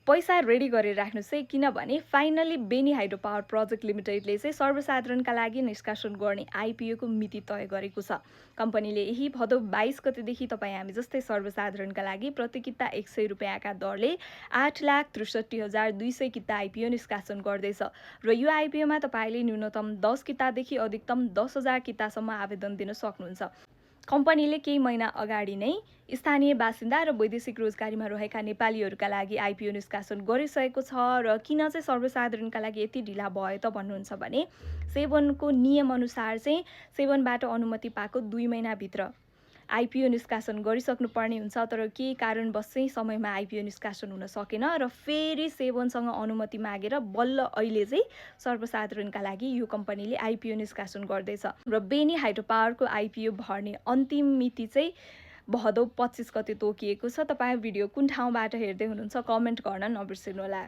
पैसा रेडी गरेर राख्नुहोस् है, किनभने finally Beni hydro power project लिमिटेडले चाहिँ सर्वसाधारणका लागि निष्कासन गर्ने आइपिओको मिति तय गरेको छ। कम्पनीले यही भदौ 22 गतेदेखि तपाईँ हामी जस्तै सर्वसाधारणका लागि प्रति किता 100 रुपियाँका दरले 8,63,200 किता आइपिओ निष्कासन गर्दैछ र यो आइपिओमा तपाईँले न्यूनतम 10 कितादेखि अधिकतम 10,000 कितासम्म आवेदन दिन सक्नुहुन्छ। कम्पनीले केही महिना अगाडि नै स्थानीय बासिन्दा र वैदेशिक रोजगारीमा रहेका नेपालीहरूका लागि आइपिओ निष्कासन गरिसकेको छ र किन चाहिँ सर्वसाधारणका लागि यति ढिला भयो त भन्नुहुन्छ भने सेबनको नियमअनुसार चाहिँ सेबनबाट अनुमति पाएको 2 महिनाभित्र आइपिओ निष्कासन गरिसक्नुपर्ने हुन्छ, तर केही कारणवश चाहिँ समयमा आइपिओ निष्कासन हुन सकेन र फेरि सेबनसँग अनुमति मागेर बल्ल अहिले चाहिँ सर्वसाधारणका लागि यो कम्पनीले आइपिओ निष्कासन गर्दैछ र बेनी हाइड्रो पावरको आइपिओ भर्ने अन्तिम मिति चाहिँ भदौ 25 गते तोकिएको छ। तपाईँ भिडियो कुन ठाउँबाट हेर्दै हुनुहुन्छ कमेन्ट गर्न नबिर्सिनुहोला।